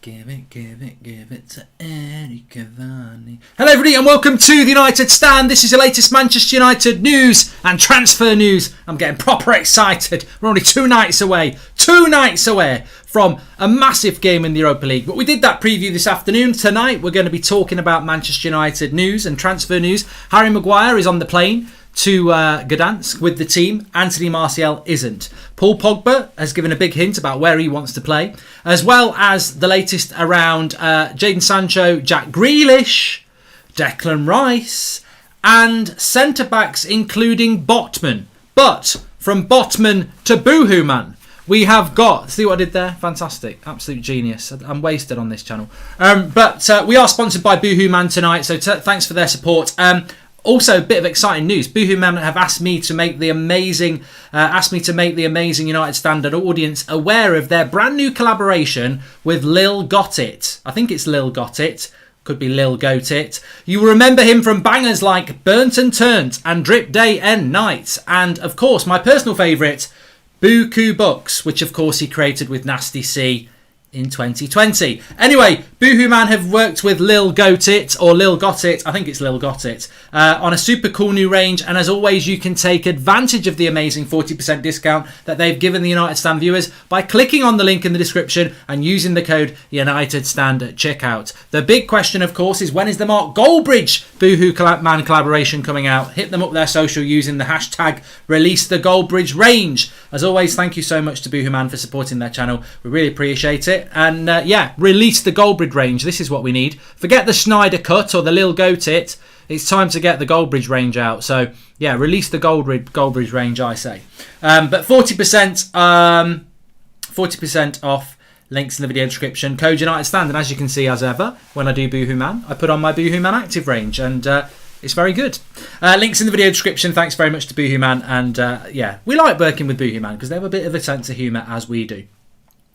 Give it to Eric Cavani. Hello everybody and welcome to the United Stand. This is the latest Manchester United news and transfer news. I'm getting proper excited. We're only two nights away from a massive game in the Europa League. But we did that preview this afternoon. Tonight we're going to be talking about Manchester United news and transfer news. Harry Maguire is on the plane to Gdansk with the team. Anthony Martial isn't. Paul Pogba has given a big hint about where he wants to play, as well as the latest around Jadon Sancho, Jack Grealish, Declan Rice, and centre-backs including Botman. But from Botman to Boohoo Man, we have got... See what I did there? Fantastic. Absolute genius. I'm wasted on this channel. But we are sponsored by Boohoo Man tonight, so thanks for their support. Also, a bit of exciting news. Boohoo Man have asked me to make the amazing United Standard audience aware of their brand new collaboration with Lil Got It. I think it's Lil Got It. Could be Lil Goat It. You will remember him from bangers like Burnt and Turnt and Drip Day and Night. And, of course, my personal favourite, Buku Bucks, which, of course, he created with Nasty C in 2020. Anyway, Boohoo Man have worked with Lil Goat It, or Lil Got It, I think it's Lil Got It, on a super cool new range. And as always, you can take advantage of the amazing 40% discount that they've given the United Stand viewers by clicking on the link in the description and using the code United Stand at checkout. The big question, of course, is when is the Mark Goldbridge Boohoo Man collaboration coming out? Hit them up their social using the hashtag Release the Goldbridge Range. As always, thank you so much to Boohoo Man for supporting their channel. We really appreciate it. And release the Goldbridge range. This is what we need. Forget the Schneider cut or the Lil Goat It. It's time to get the Goldbridge range out. So, yeah, release the Goldbridge range, I say. But 40% off. Links in the video description. Code United Stand. And as you can see, as ever, when I do Boohoo Man, I put on my Boohoo Man Active range. And it's very good. Links in the video description. Thanks very much to Boohoo Man. And, we like working with Boohoo Man because they have a bit of a sense of humour, as we do.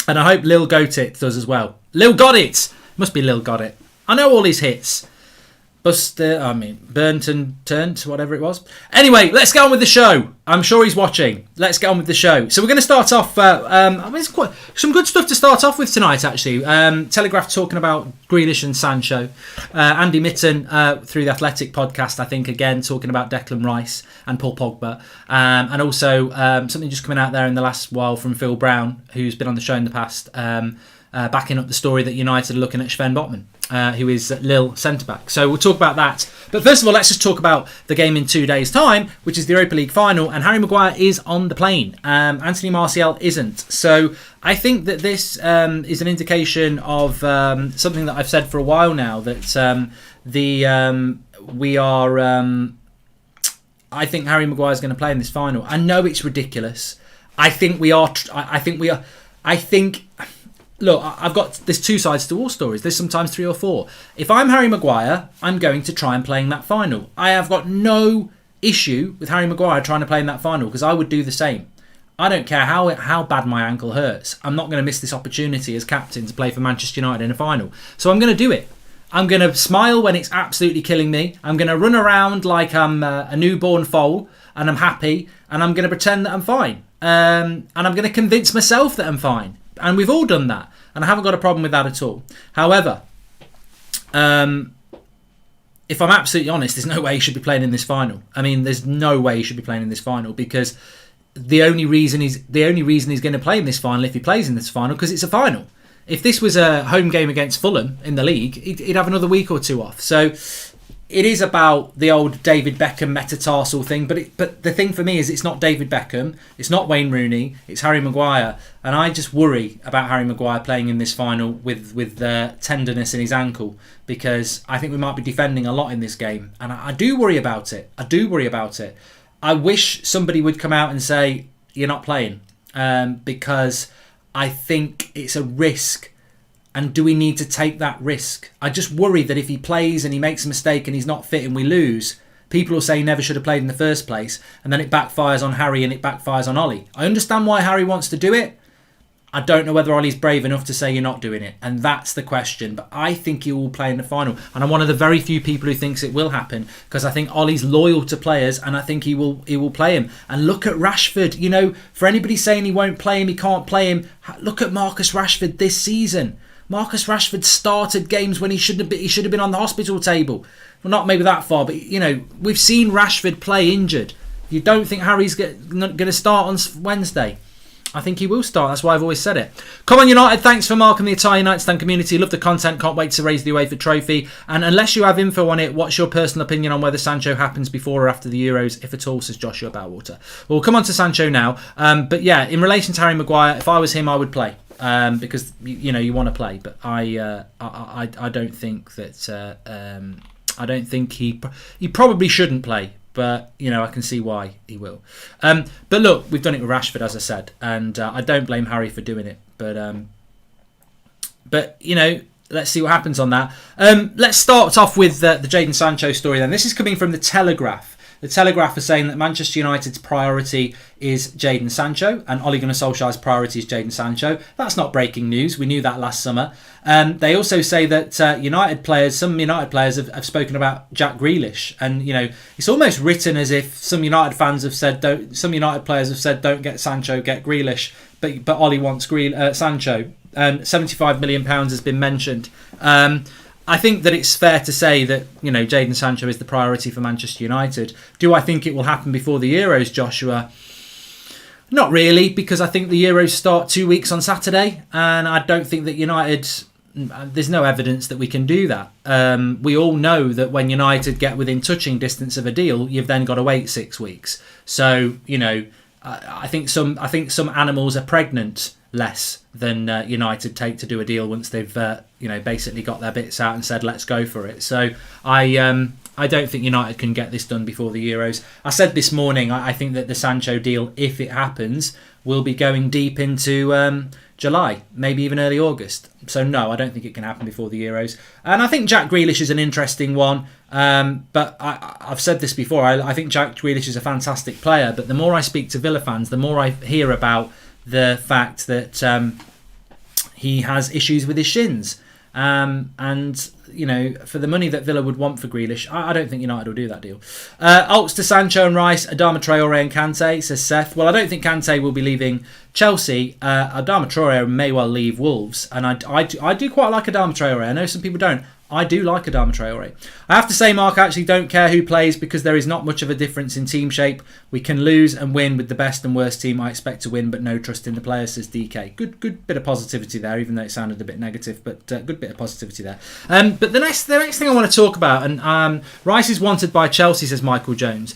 And I hope Lil Goat It does as well. Lil Got It! Must be Lil Got It. I know all his hits. Burnt and Turned, whatever it was. Anyway, let's get on with the show. I'm sure he's watching. Let's get on with the show. So we're going to start off... it's quite some good stuff to start off with tonight, actually. Telegraph talking about Grealish and Sancho. Andy Mitten, through the Athletic podcast, I think, again, talking about Declan Rice and Paul Pogba. And also something just coming out there in the last while from Phil Brown, who's been on the show in the past, backing up the story that United are looking at Sven Botman. Who is Lille centre-back. So we'll talk about that. But first of all, let's just talk about the game in 2 days' time, which is the Europa League final, and Harry Maguire is on the plane. Anthony Martial isn't. So I think that this is an indication of something that I've said for a while now, that I think Harry Maguire is going to play in this final. I know it's ridiculous. Look, there's two sides to all stories. There's sometimes three or four. If I'm Harry Maguire, I'm going to try and play in that final. I have got no issue with Harry Maguire trying to play in that final because I would do the same. I don't care how bad my ankle hurts. I'm not going to miss this opportunity as captain to play for Manchester United in a final. So I'm going to do it. I'm going to smile when it's absolutely killing me. I'm going to run around like I'm a newborn foal and I'm happy. And I'm going to pretend that I'm fine. And I'm going to convince myself that I'm fine. And we've all done that. And I haven't got a problem with that at all. However, if I'm absolutely honest, there's no way he should be playing in this final. I mean, there's no way he should be playing in this final because the only reason he's going to play in this final, if he plays in this final, because it's a final. If this was a home game against Fulham in the league, he'd have another week or two off. So it is about the old David Beckham metatarsal thing, but the thing for me is it's not David Beckham, it's not Wayne Rooney, it's Harry Maguire, and I just worry about Harry Maguire playing in this final with tenderness in his ankle because I think we might be defending a lot in this game, and I do worry about it. I wish somebody would come out and say you're not playing because I think it's a risk. And do we need to take that risk? I just worry that if he plays and he makes a mistake and he's not fit and we lose, people will say he never should have played in the first place. And then it backfires on Harry and it backfires on Ollie. I understand why Harry wants to do it. I don't know whether Ollie's brave enough to say you're not doing it. And that's the question. But I think he will play in the final. And I'm one of the very few people who thinks it will happen. Because I think Ollie's loyal to players and I think he will play him. And look at Rashford. You know, for anybody saying he won't play him, he can't play him. Look at Marcus Rashford this season. Marcus Rashford started games when he should have been on the hospital table. Well, not maybe that far, but we've seen Rashford play injured. You don't think Harry's going to start on Wednesday? I think he will start. That's why I've always said it. Come on, United. Thanks for Mark and the entire United Stand community. Love the content. Can't wait to raise the UEFA trophy. And unless you have info on it, what's your personal opinion on whether Sancho happens before or after the Euros, if at all, says Joshua Bellwater. Well, we'll come on to Sancho now. But yeah, in relation to Harry Maguire, if I was him, I would play. Because, you want to play. But I don't think that... I don't think he probably shouldn't play. But, I can see why he will. But look, we've done it with Rashford, as I said. And I don't blame Harry for doing it. But let's see what happens on that. Let's start off with the Jadon Sancho story then. This is coming from The Telegraph. The Telegraph are saying that Manchester United's priority is Jadon Sancho and Ole Gunnar Solskjaer's priority is Jadon Sancho. That's not breaking news. We knew that last summer. They also say that some United players have spoken about Jack Grealish. And, it's almost written as if some United fans have said, some United players have said, don't get Sancho, get Grealish. But Ole wants Sancho. And £75 million has been mentioned. I think that it's fair to say that, Jadon Sancho is the priority for Manchester United. Do I think it will happen before the Euros, Joshua? Not really, because I think the Euros start 2 weeks on Saturday, and I don't think that United... There's no evidence that we can do that. We all know that when United get within touching distance of a deal, you've then got to wait 6 weeks. So, I think some animals are pregnant less than United take to do a deal once they've basically got their bits out and said let's go for it. So I don't think United can get this done before the Euros. I said this morning I think that the Sancho deal, if it happens, will be going deep into July, maybe even early August. So no, I don't think it can happen before the Euros. And I think Jack Grealish is an interesting one. But I've said this before. I think Jack Grealish is a fantastic player. But the more I speak to Villa fans, the more I hear about the fact that he has issues with his shins. And, for the money that Villa would want for Grealish, I don't think United will do that deal. Alts to Sancho and Rice, Adama Traore and Kante, says Seth. Well, I don't think Kante will be leaving Chelsea. Adama Traore may well leave Wolves. And I do quite like Adama Traore. I know some people don't. I do like Adama Traore. I have to say, Mark, I actually don't care who plays because there is not much of a difference in team shape. We can lose and win with the best and worst team. I expect to win, but no trust in the players, says DK. Good bit of positivity there, even though it sounded a bit negative, but good bit of positivity there. But the next thing I want to talk about, and Rice is wanted by Chelsea, says Michael Jones.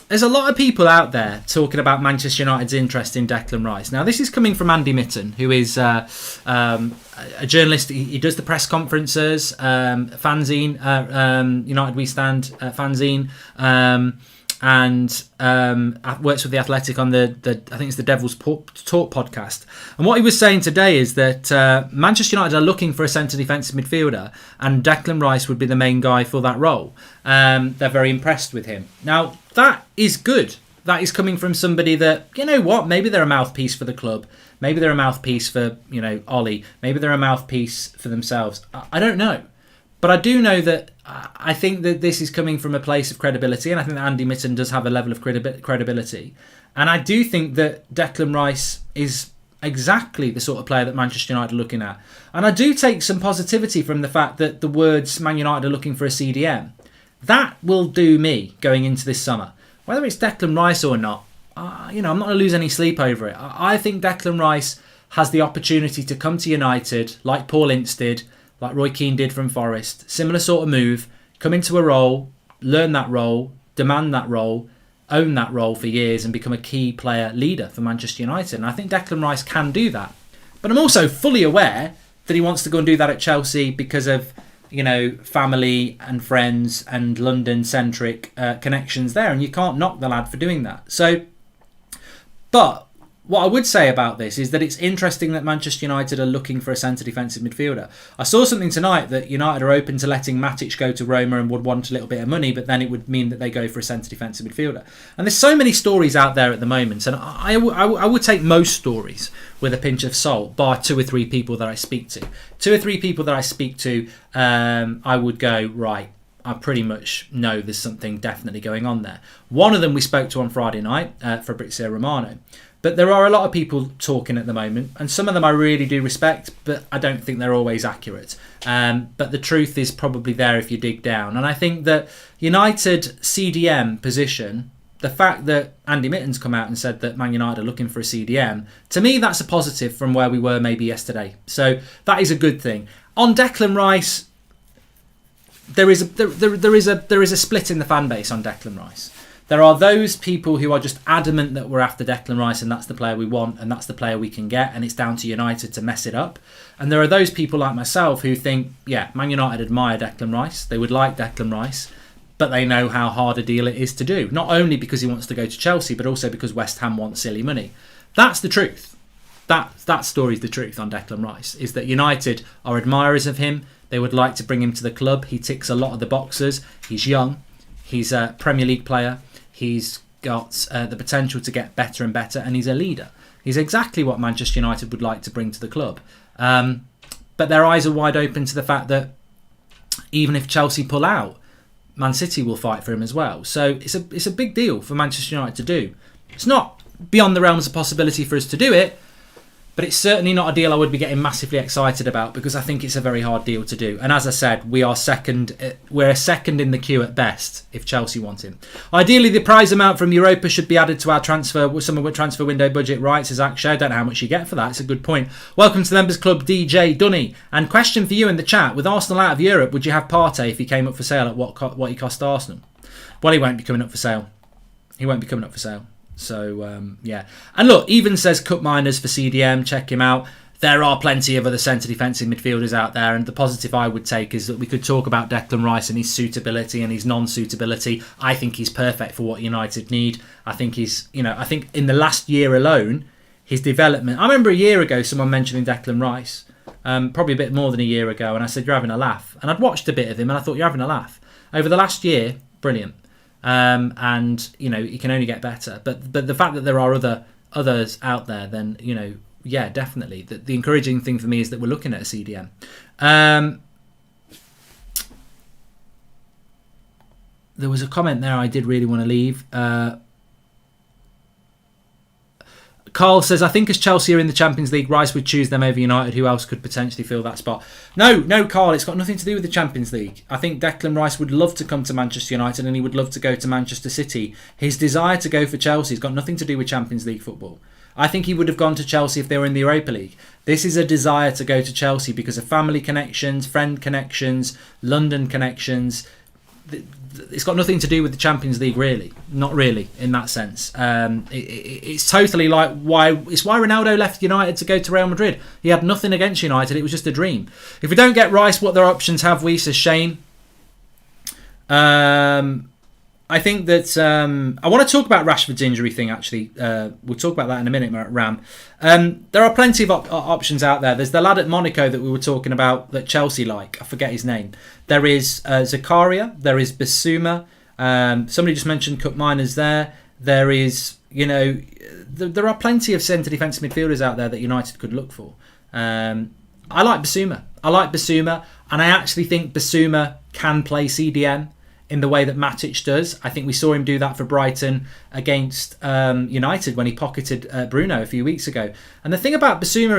There's a lot of people out there talking about Manchester United's interest in Declan Rice. Now, this is coming from Andy Mitten, who is a journalist. He does the press conferences, fanzine, United We Stand fanzine, and works with The Athletic on the I think it's the Devil's Talk podcast. And what he was saying today is that Manchester United are looking for a centre defensive midfielder, and Declan Rice would be the main guy for that role. They're very impressed with him. Now, that is good. That is coming from somebody that, maybe they're a mouthpiece for the club. Maybe they're a mouthpiece for, Ollie. Maybe they're a mouthpiece for themselves. I don't know. But I do know that I think that this is coming from a place of credibility, and I think that Andy Mitten does have a level of credibility. And I do think that Declan Rice is exactly the sort of player that Manchester United are looking at. And I do take some positivity from the fact that the words Man United are looking for a CDM. That will do me going into this summer. Whether it's Declan Rice or not, I'm not going to lose any sleep over it. I think Declan Rice has the opportunity to come to United like Paul Ince did, like Roy Keane did from Forest. Similar sort of move. Come into a role, learn that role, demand that role, own that role for years and become a key player leader for Manchester United. And I think Declan Rice can do that. But I'm also fully aware that he wants to go and do that at Chelsea because of, family and friends and London-centric connections there. And you can't knock the lad for doing that. But what I would say about this is that it's interesting that Manchester United are looking for a centre defensive midfielder. I saw something tonight that United are open to letting Matic go to Roma and would want a little bit of money, but then it would mean that they go for a centre defensive midfielder. And there's so many stories out there at the moment, and I would take most stories with a pinch of salt, bar 2 or 3 people that I speak to. 2 or 3 people that I speak to, I would go, right, I pretty much know there's something definitely going on there. One of them we spoke to on Friday night, Fabrizio Romano. But there are a lot of people talking at the moment, and some of them I really do respect, but I don't think they're always accurate. But the truth is probably there if you dig down. And I think that United CDM position, the fact that Andy Mitten's come out and said that Man United are looking for a CDM, to me that's a positive from where we were maybe yesterday. So that is a good thing. On Declan Rice, there is a split in the fan base on Declan Rice. There are those people who are just adamant that we're after Declan Rice and that's the player we want and that's the player we can get and it's down to United to mess it up. And there are those people like myself who think, yeah, Man United admire Declan Rice. They would like Declan Rice, but they know how hard a deal it is to do. Not only because he wants to go to Chelsea, but also because West Ham wants silly money. That's the truth. That story's the truth on Declan Rice, is that United are admirers of him. They would like to bring him to the club. He ticks a lot of the boxes. He's young. He's a Premier League player. He's got the potential to get better and better, and he's a leader. He's exactly what Manchester United would like to bring to the club. But their eyes are wide open to the fact that even if Chelsea pull out, Man City will fight for him as well. So it's a big deal for Manchester United to do. It's not beyond the realms of possibility for us to do it, but it's certainly not a deal I would be getting massively excited about because I think it's a very hard deal to do. And as I said, we're second in the queue at best if Chelsea want him. Ideally, the prize amount from Europa should be added to our transfer window budget, right? Says Akshay. I don't know how much you get for that. It's a good point. Welcome to the Members Club, DJ Dunny. And question for you in the chat: with Arsenal out of Europe, would you have Partey if he came up for sale at what he cost Arsenal? Well, he won't be coming up for sale. So, yeah. And look, even says Cup Miners for CDM, check him out. There are plenty of other centre defensive midfielders out there, and the positive I would take is that we could talk about Declan Rice and his suitability and his non-suitability. I think he's perfect for what United need. I think I think in the last year alone, his development... I remember a year ago someone mentioning Declan Rice, probably a bit more than a year ago, and I said, you're having a laugh. And I'd watched a bit of him and I thought, you're having a laugh. Over the last year, brilliant. And he can only get better. But the fact that there are others out there, then yeah, definitely. The encouraging thing for me is that we're looking at a CDM. There was a comment there I did really want to leave. Carl says, I think as Chelsea are in the Champions League, Rice would choose them over United. Who else could potentially fill that spot? No, Carl, it's got nothing to do with the Champions League. I think Declan Rice would love to come to Manchester United and he would love to go to Manchester City. His desire to go for Chelsea has got nothing to do with Champions League football. I think he would have gone to Chelsea if they were in the Europa League. This is a desire to go to Chelsea because of family connections, friend connections, London connections. It's got nothing to do with the Champions League, really. Not really, in that sense. It's totally like why Ronaldo left United to go to Real Madrid. He had nothing against United. It was just a dream. If we don't get Rice, what other options have we? Says Shane. I think that I want to talk about Rashford's injury thing, actually. We'll talk about that in a minute, Ram. There are plenty of options out there. There's the lad at Monaco that we were talking about that Chelsea like. I forget his name. There is Zakaria. There is Bissouma. Somebody just mentioned Cup Miners there. There is, there are plenty of centre defensive midfielders out there that United could look for. I like Bissouma. And I actually think Bissouma can play CDM in the way that Matic does. I think we saw him do that for Brighton against United when he pocketed Bruno a few weeks ago. And the thing about Bissouma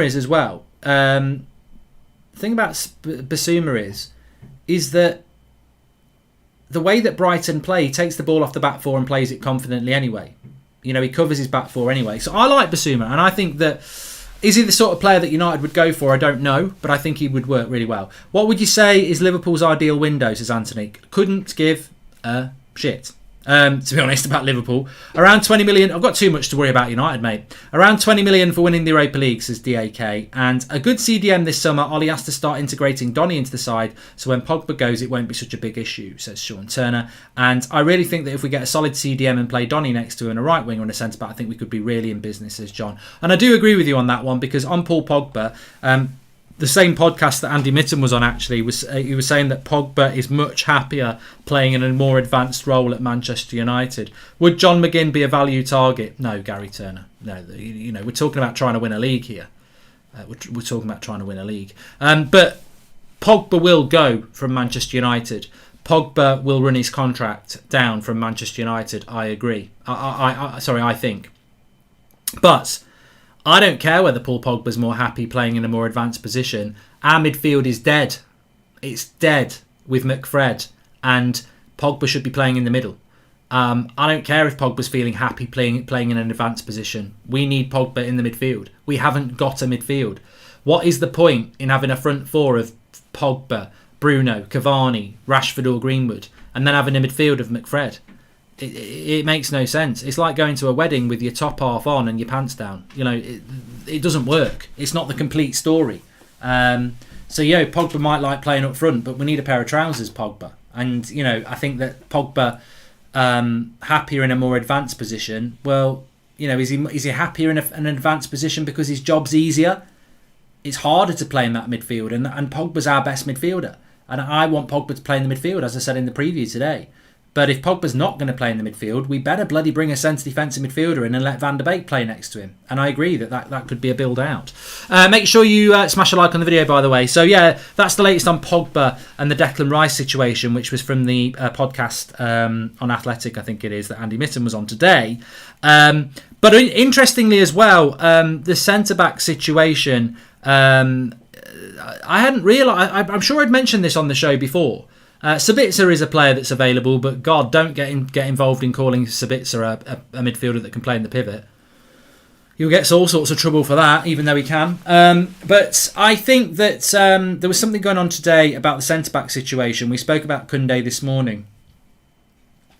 is that the way that Brighton play, he takes the ball off the back four and plays it confidently anyway. He covers his back four anyway. So I like Bissouma, and I think that is he the sort of player that United would go for? I don't know, but I think he would work really well. What would you say is Liverpool's ideal window, says Anthony? Couldn't give a shit. To be honest, about Liverpool. Around 20 million. I've got too much to worry about United, mate. Around 20 million for winning the Europa League, says DAK. And a good CDM this summer. Ollie has to start integrating Donny into the side, so when Pogba goes, it won't be such a big issue, says Sean Turner. And I really think that if we get a solid CDM and play Donny next to him, a right winger and a centre back, I think we could be really in business, says John. And I do agree with you on that one, because on Paul Pogba, the same podcast that Andy Mitten was on, actually, he was saying that Pogba is much happier playing in a more advanced role at Manchester United. Would John McGinn be a value target? No, Gary Turner. No, we're talking about trying to win a league here. We're talking about trying to win a league. But Pogba will go from Manchester United. Pogba will run his contract down from Manchester United. I agree. I think. But I don't care whether Paul Pogba's more happy playing in a more advanced position. Our midfield is dead. It's dead with McFred, and Pogba should be playing in the middle. I don't care if Pogba's feeling happy playing in an advanced position. We need Pogba in the midfield. We haven't got a midfield. What is the point in having a front four of Pogba, Bruno, Cavani, Rashford or Greenwood, and then having a midfield of McFred? It makes no sense. It's like going to a wedding with your top half on and your pants down. It doesn't work. It's not the complete story. Pogba might like playing up front, but we need a pair of trousers, Pogba. And, I think that Pogba, happier in a more advanced position, well, is he happier in an advanced position because his job's easier? It's harder to play in that midfield, and Pogba's our best midfielder. And I want Pogba to play in the midfield, as I said in the preview today. But if Pogba's not going to play in the midfield, we better bloody bring a centre defensive midfielder in and let Van der Beek play next to him. And I agree that could be a build out. Make sure you smash a like on the video, by the way. So yeah, that's the latest on Pogba and the Declan Rice situation, which was from the podcast on Athletic, I think it is, that Andy Mitten was on today. But interestingly as well, the centre-back situation, I hadn't realised, I'm sure I'd mentioned this on the show before. Sabitzer is a player that's available, but God, don't get involved in calling Sabitzer a midfielder that can play in the pivot. You'll get all sorts of trouble for that, even though he can. But I think that there was something going on today about the centre-back situation. We spoke about Koundé this morning.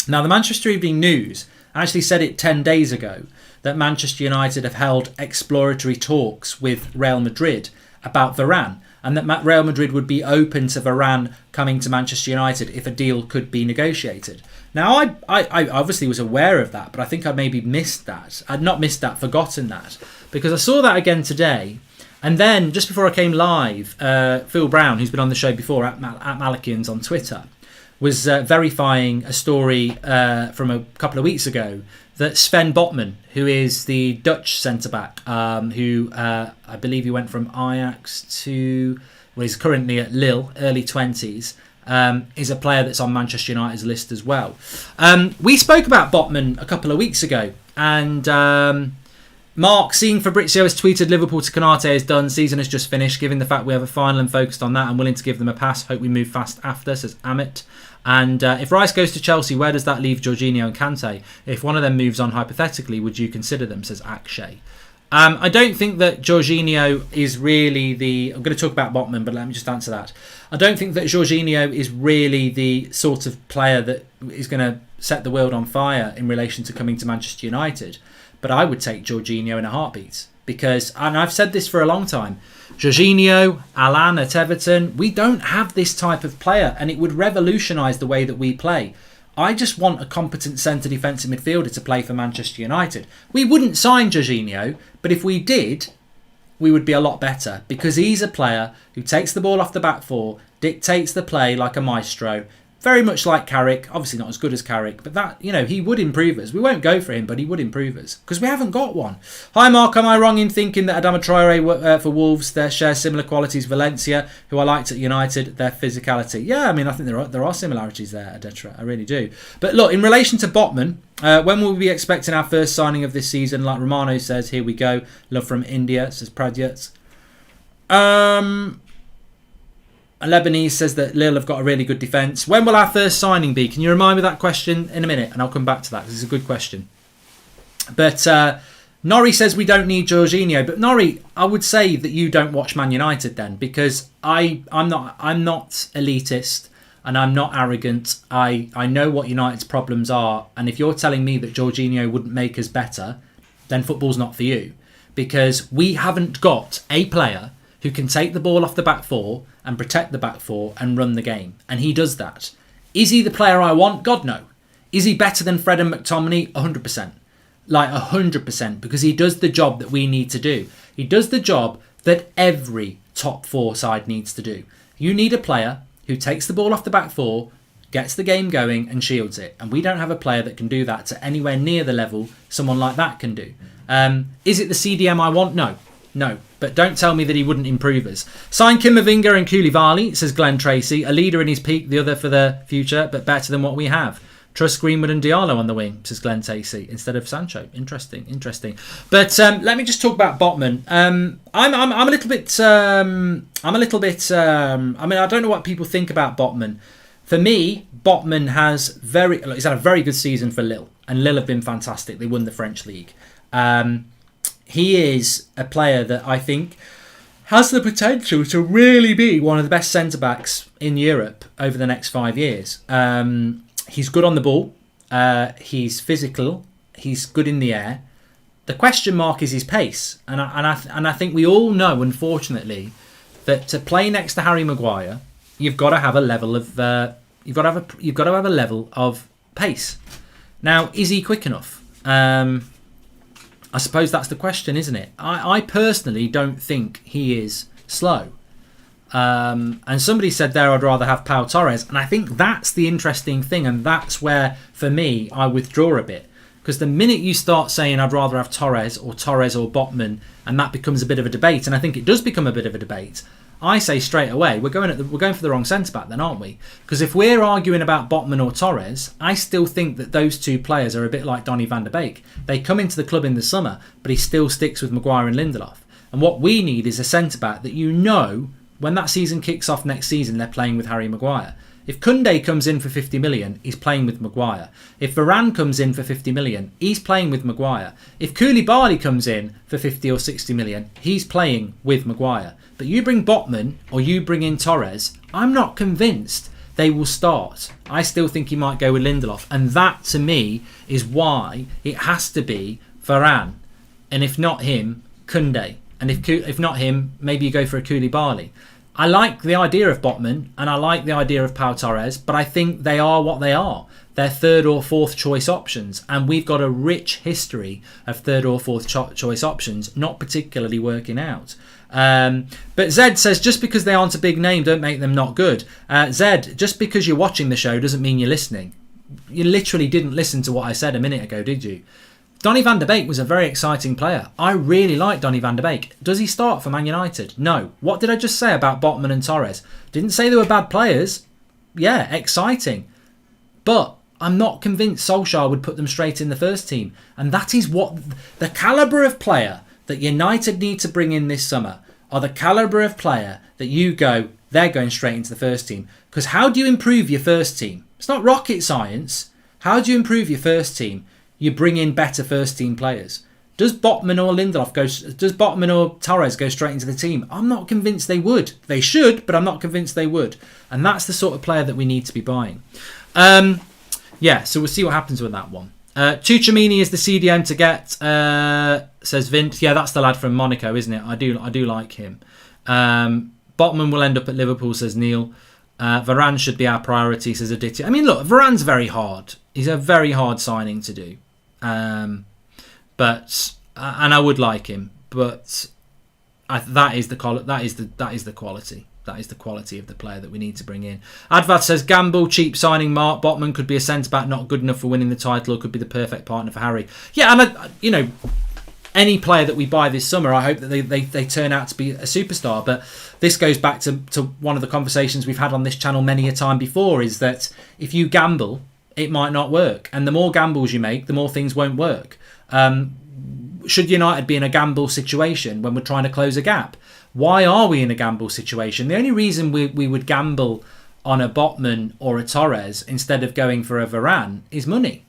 Now, the Manchester Evening News actually said it 10 days ago that Manchester United have held exploratory talks with Real Madrid about Varane, and that Real Madrid would be open to Varane coming to Manchester United if a deal could be negotiated. Now, I obviously was aware of that, but I think I maybe missed that. I'd not missed that, forgotten that, because I saw that again today. And then, just before I came live, Phil Brown, who's been on the show before, at Malakians on Twitter, was verifying a story from a couple of weeks ago that Sven Botman, who is the Dutch centre-back, who I believe he went from Ajax to, well, he's currently at Lille, early 20s, is a player that's on Manchester United's list as well. We spoke about Botman a couple of weeks ago, and Mark, seeing Fabrizio has tweeted Liverpool to Konate is done, season has just finished, given the fact we have a final and focused on that, I'm willing to give them a pass, hope we move fast after, says Amit. And if Rice goes to Chelsea, where does that leave Jorginho and Kante? If one of them moves on hypothetically, would you consider them, says Akshay. I don't think that Jorginho is really the... I'm going to talk about Botman, but let me just answer that. I don't think that Jorginho is really the sort of player that is going to set the world on fire in relation to coming to Manchester United. But I would take Jorginho in a heartbeat. Because, and I've said this for a long time, Jorginho, Alan at Everton, we don't have this type of player, and it would revolutionise the way that we play. I just want a competent centre defensive midfielder to play for Manchester United. We wouldn't sign Jorginho, but if we did, we would be a lot better, because he's a player who takes the ball off the back four, dictates the play like a maestro, very much like Carrick, obviously not as good as Carrick, but that, he would improve us. We won't go for him, but he would improve us, because we haven't got one. Hi Mark, am I wrong in thinking that Adama Traore for Wolves, they share similar qualities Valencia, who I liked at United, their physicality? Yeah, I mean, I think there are similarities there, Adetra, I really do. But look, in relation to Botman, when will we be expecting our first signing of this season? Like Romano says, here we go. Love from India, says Pradyat. Lebanese says that Lille have got a really good defence. When will our first signing be? Can you remind me of that question in a minute? And I'll come back to that, because it's a good question. But Norrie says we don't need Jorginho. But Norrie, I would say that you don't watch Man United then, because I'm not elitist and I'm not arrogant. I know what United's problems are. And if you're telling me that Jorginho wouldn't make us better, then football's not for you. Because we haven't got a player who can take the ball off the back four and protect the back four and run the game. And he does that. Is he the player I want? God, no. Is he better than Fred and McTominay? 100%. Like 100%, because he does the job that we need to do. He does the job that every top four side needs to do. You need a player who takes the ball off the back four, gets the game going and shields it. And we don't have a player that can do that to anywhere near the level someone like that can do. Is it the CDM I want? No, but don't tell me that he wouldn't improve us. Sign Camavinga and Koulibaly, says Glenn Tracy. A leader in his peak, the other for the future, but better than what we have. Trust Greenwood and Diallo on the wing, says Glenn Tacey, instead of Sancho. Interesting. But let me just talk about Botman. I'm a little bit. I mean, I don't know what people think about Botman. For me, Botman he's had a very good season for Lille, and Lille have been fantastic. They won the French league. He is a player that I think has the potential to really be one of the best centre-backs in Europe over the next 5 years. He's good on the ball. He's physical. He's good in the air. The question mark is his pace, and I think we all know, unfortunately, that to play next to Harry Maguire, you've got to have a level of you've got to have a level of pace. Now, is he quick enough? I suppose that's the question, isn't it? I personally don't think he is slow. And somebody said there I'd rather have Pau Torres, and I think that's the interesting thing, and that's where, for me, I withdraw a bit. Because the minute you start saying I'd rather have Torres or Botman, and that becomes a bit of a debate, and I think it does become a bit of a debate, I say straight away we're going for the wrong centre back then, aren't we? Because if we're arguing about Botman or Torres, I still think that those two players are a bit like Donny van der Beek. They come into the club in the summer, but he still sticks with Maguire and Lindelof. And what we need is a centre back that when that season kicks off next season, they're playing with Harry Maguire. If Koundé comes in for 50 million, he's playing with Maguire. If Varane comes in for 50 million, he's playing with Maguire. If Koulibaly comes in for 50 or 60 million, he's playing with Maguire. But you bring Botman or you bring in Torres, I'm not convinced they will start. I still think he might go with Lindelof. And that, to me, is why it has to be Varane. And if not him, Koundé. And if not him, maybe you go for a Koulibaly. I like the idea of Botman and I like the idea of Pau Torres, but I think they are what they are. They're third or fourth choice options, and we've got a rich history of third or fourth choice options not particularly working out. But Zed says just because they aren't a big name don't make them not good. Zed, just because you're watching the show doesn't mean you're listening. You literally didn't listen to what I said a minute ago, did you? Donny van der Beek was a very exciting player. I really like Donny van der Beek. Does he start for Man United? No. What did I just say about Botman and Torres? Didn't say they were bad players. Yeah, exciting. But I'm not convinced Solskjaer would put them straight in the first team. And that is what the calibre of player that United need to bring in this summer are the calibre of player that you go, they're going straight into the first team. Because how do you improve your first team? It's not rocket science. How do you improve your first team? You bring in better first team players. Does Botman or Torres go straight into the team? I'm not convinced they would. They should, but I'm not convinced they would. And that's the sort of player that we need to be buying. So we'll see what happens with that one. Tchouaméni is the CDM to get, says Vint. Yeah, that's the lad from Monaco, isn't it? I do like him. Botman will end up at Liverpool, says Neil. Varane should be our priority, says Aditya. I mean, look, Varane's very hard. He's a very hard signing to do. But I would like him, but that is the quality. That is the quality of the player that we need to bring in. Advat says gamble, cheap signing. Mark Botman could be a centre back, not good enough for winning the title, or could be the perfect partner for Harry. Yeah, and any player that we buy this summer, I hope that they turn out to be a superstar. But this goes back to one of the conversations we've had on this channel many a time before, is that if you gamble, it might not work. And the more gambles you make, the more things won't work. Should United be in a gamble situation when we're trying to close a gap? Why are we in a gamble situation? The only reason we would gamble on a Botman or a Torres instead of going for a Varane is money.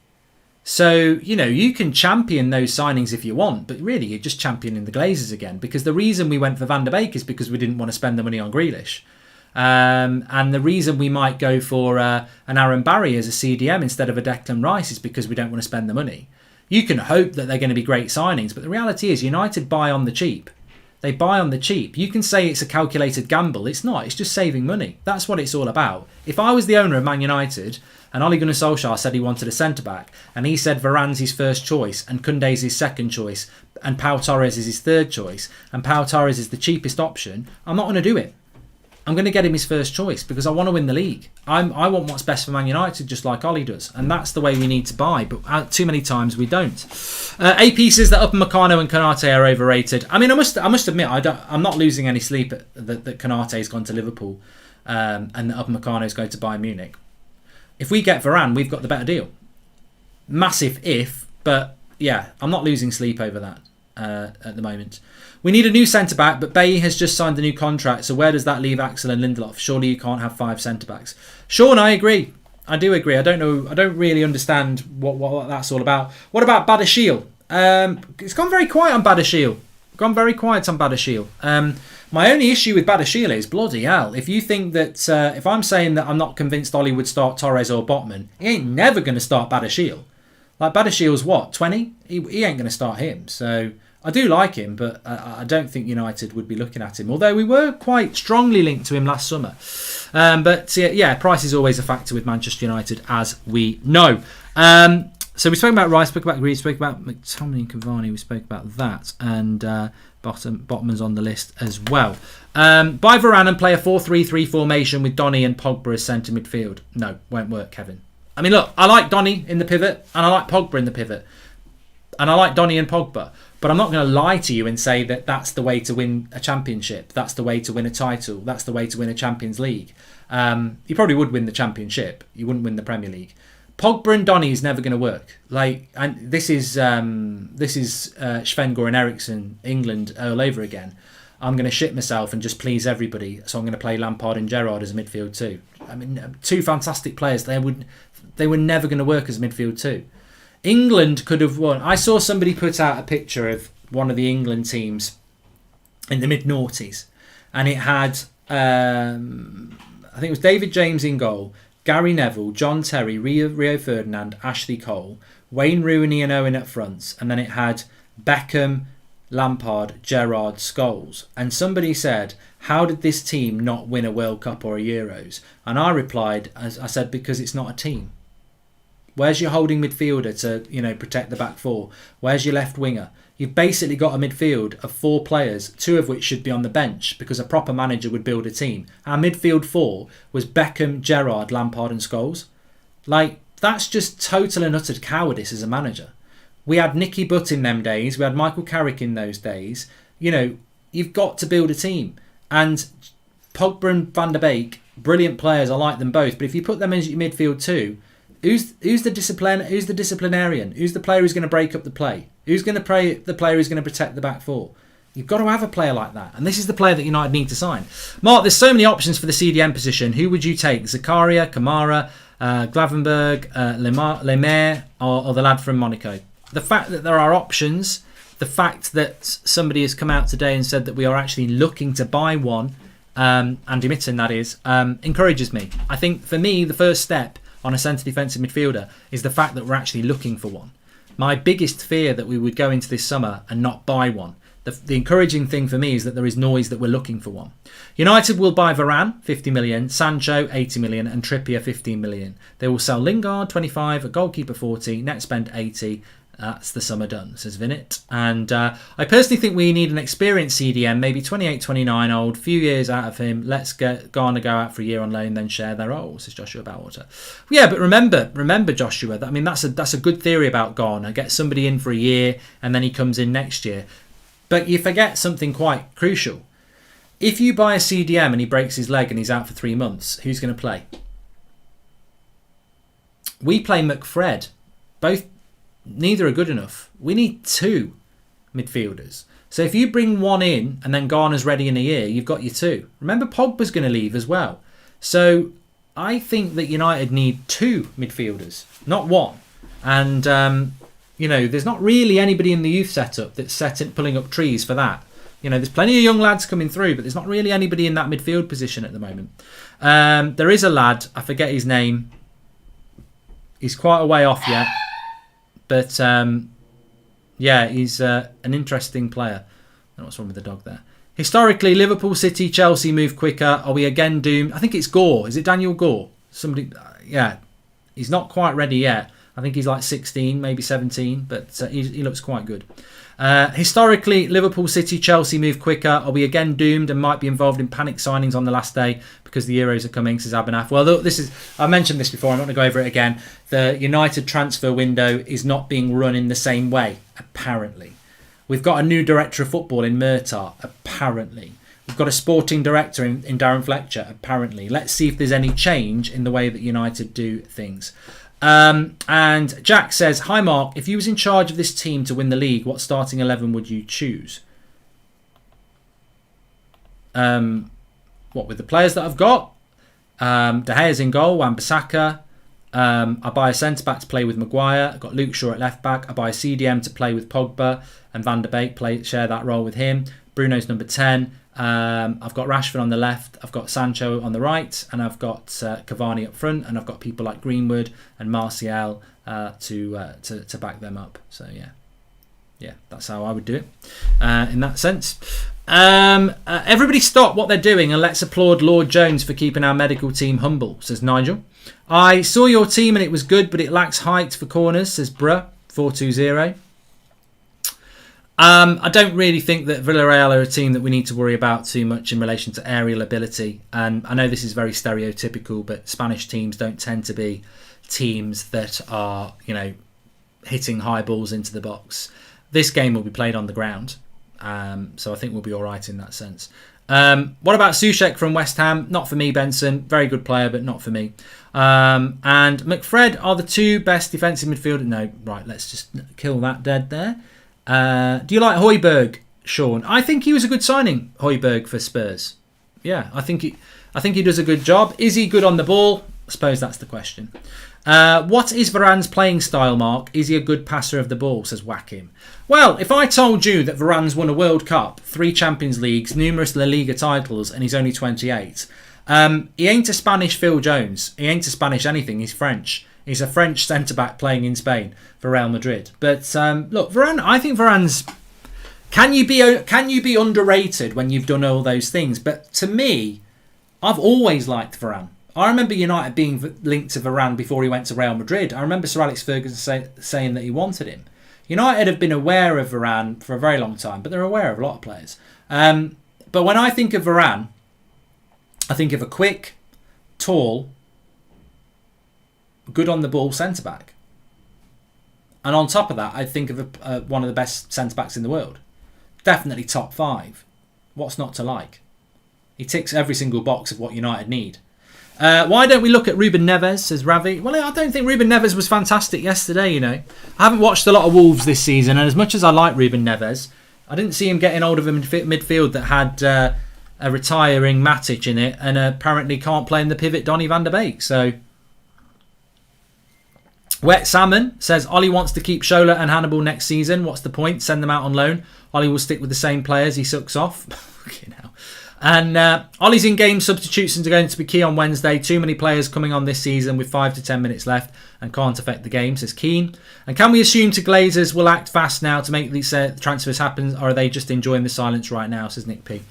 So, you can champion those signings if you want, but really you're just championing the Glazers again, because the reason we went for Van der Beek is because we didn't want to spend the money on Grealish. And the reason we might go for an Aaron Barry as a CDM instead of a Declan Rice is because we don't want to spend the money. You can hope that they're going to be great signings, but the reality is United buy on the cheap. They buy on the cheap. You can say it's a calculated gamble. It's not. It's just saving money. That's what it's all about. If I was the owner of Man United and Ole Gunnar Solskjaer said he wanted a centre-back and he said Varane's his first choice and Koundé's his second choice and Pau Torres is his third choice and Pau Torres is the cheapest option, I'm not going to do it. I'm going to get him his first choice because I want to win the league. I want what's best for Man United, just like Ollie does. And that's the way we need to buy. But too many times we don't. AP says that Upamecano and Konate are overrated. I mean, I must admit, I'm not losing any sleep that Konate has gone to Liverpool and that Upamecano is going to Bayern Munich. If we get Varane, we've got the better deal. Massive if, but yeah, I'm not losing sleep over that at the moment. We need a new centre-back, but Bailly has just signed a new contract, so where does that leave Axel and Lindelof? Surely you can't have 5 centre-backs. Sean, I agree. I do agree. I don't know. I don't really understand what that's all about. What about Badiashile? It's gone very quiet on Badiashile. My only issue with Badiashile is bloody hell. If you think that, if I'm saying that I'm not convinced Ollie would start Torres or Botman, he ain't never going to start Badiashile. Like Badashile's what, 20? He ain't going to start him. So I do like him, but I don't think United would be looking at him. Although we were quite strongly linked to him last summer. But yeah, price is always a factor with Manchester United, as we know. So we spoke about Rice, spoke about Greed, spoke about McTominay and Cavani. We spoke about that, and Botman's on the list as well. Buy Varane and play a 4-3-3 formation with Donny and Pogba as centre midfield. No, won't work, Kevin. I mean, look, I like Donny in the pivot, and I like Pogba in the pivot, and I like Donny and Pogba. But I'm not going to lie to you and say that that's the way to win a championship. That's the way to win a title. That's the way to win a Champions League. You probably would win the championship. You wouldn't win the Premier League. Pogba and Donny is never going to work. And this is Sven-Goran Eriksson, England all over again. I'm going to shit myself and just please everybody. So I'm going to play Lampard and Gerrard as a midfield too. I mean, 2 fantastic players. They were never going to work as midfield too. England could have won. I saw somebody put out a picture of one of the England teams in the mid-noughties, and it had, I think it was David James in goal, Gary Neville, John Terry, Rio Ferdinand, Ashley Cole, Wayne Rooney and Owen up front, and then it had Beckham, Lampard, Gerrard, Scholes. And somebody said, how did this team not win a World Cup or a Euros? And I replied, as I said, because it's not a team. Where's your holding midfielder to, protect the back 4? Where's your left winger? You've basically got a midfield of 4 players, 2 of which should be on the bench because a proper manager would build a team. Our midfield 4 was Beckham, Gerrard, Lampard and Scholes. That's just total and utter cowardice as a manager. We had Nicky Butt in them days. We had Michael Carrick in those days. You've got to build a team. And Pogba and Van der Beek, brilliant players. I like them both. But if you put them as your midfield too, Who's the disciplinarian? Who's the player who's going to break up the play? Who's going to play the player who's going to protect the back 4? You've got to have a player like that, and this is the player that United need to sign. Mark, there's so many options for the CDM position. Who would you take? Zakaria, Kamara, Glavenberg, Lemaire, or the lad from Monaco? The fact that there are options, the fact that somebody has come out today and said that we are actually looking to buy one, Andy Mitten that is, encourages me. I think for me the first step on a centre defensive midfielder is the fact that we're actually looking for one. My biggest fear that we would go into this summer and not buy one. The encouraging thing for me is that there is noise that we're looking for one. United will buy Varane, 50 million, Sancho, 80 million, and Trippier, 15 million. They will sell Lingard, 25, a goalkeeper, 40, net spend 80. That's the summer done, says Vinit. And I personally think we need an experienced CDM, maybe 28, 29 old, few years out of him. Let's get Garner go out for a year on loan, then share their roles, says Joshua Bowwater. Yeah, but remember Joshua, I mean, that's a good theory about Garner. Get somebody in for a year and then he comes in next year. But you forget something quite crucial. If you buy a CDM and he breaks his leg and he's out for 3 months, who's going to play? We play McFred. Neither are good enough. We need 2 midfielders. So if you bring one in and then Garner's ready in a year, you've got your 2. Remember, Pogba's going to leave as well. So I think that United need 2 midfielders, not 1. And, there's not really anybody in the youth setup that's pulling up trees for that. There's plenty of young lads coming through, but there's not really anybody in that midfield position at the moment. There is a lad, I forget his name. He's quite a way off yet. But, he's an interesting player. I don't know what's wrong with the dog there. Historically, Liverpool, City, Chelsea move quicker. Are we again doomed? I think it's Gore. Is it Daniel Gore? Somebody, he's not quite ready yet. I think he's like 16, maybe 17, but he looks quite good. Historically, Liverpool, City, Chelsea move quicker. Are we again doomed and might be involved in panic signings on the last day because the Euros are coming, says Abinaf? Well, I mentioned this before. I'm not going to go over it again. The United transfer window is not being run in the same way, apparently. We've got a new director of football in Murtagh, apparently. We've got a sporting director in Darren Fletcher, apparently. Let's see if there's any change in the way that United do things. And Jack says, hi Mark, if you was in charge of this team to win the league, what starting 11 would you choose? What with the players that I've got? De Gea's in goal, Wan-Bissaka. I buy a centre-back to play with Maguire. I've got Luke Shaw at left-back. I buy a CDM to play with Pogba and Van der Beek, share that role with him. Bruno's number 10. I've got Rashford on the left. I've got Sancho on the right. And I've got Cavani up front. And I've got people like Greenwood and Martial to back them up. So, yeah, that's how I would do it in that sense. Everybody stop what they're doing and let's applaud Lord Jones for keeping our medical team humble, says Nigel. I saw your team and it was good, but it lacks height for corners, says Bruh 420. I don't really think that Villarreal are a team that we need to worry about too much in relation to aerial ability. And I know this is very stereotypical, but Spanish teams don't tend to be teams that are, hitting high balls into the box. This game will be played on the ground. So I think we'll be all right in that sense. What about Souček from West Ham? Not for me, Benson. Very good player, but not for me. And McFred are the two best defensive midfielders. No, right, let's just kill that dead there. Do you like Højbjerg, Sean? I think he was a good signing, Højbjerg, for Spurs. Yeah, I think he does a good job. Is he good on the ball? I suppose that's the question. What is Varane's playing style, Mark? Is he a good passer of the ball, says Whackim. Well, if I told you that Varane's won a World Cup, 3 Champions Leagues, numerous La Liga titles, and he's only 28, he ain't a Spanish Phil Jones. He ain't a Spanish anything. He's French. He's a French centre-back playing in Spain for Real Madrid. But look, Varane, I think Varane's... Can you be underrated when you've done all those things? But to me, I've always liked Varane. I remember United being linked to Varane before he went to Real Madrid. I remember Sir Alex Ferguson saying that he wanted him. United have been aware of Varane for a very long time, but they're aware of a lot of players. But when I think of Varane, I think of a quick, tall, good on the ball centre-back. And on top of that, I think of one of the best centre-backs in the world. Definitely top 5. What's not to like? He ticks every single box of what United need. Why don't we look at Ruben Neves, says Ravi. Well, I don't think Ruben Neves was fantastic yesterday, I haven't watched a lot of Wolves this season, and as much as I like Ruben Neves, I didn't see him getting hold of a midfield that had a retiring Matic in it, and apparently can't play in the pivot Donny van der Beek. So, Wet Salmon says, Ollie wants to keep Shola and Hannibal next season. What's the point? Send them out on loan. Ollie will stick with the same players he sucks off. Fucking hell. And Ollie's in-game substitutions are going to be key on Wednesday. Too many players coming on this season with 5 to 10 minutes left and can't affect the game, says Keane. And can we assume to Glazers will act fast now to make these transfers happen, or are they just enjoying the silence right now, says Nick P.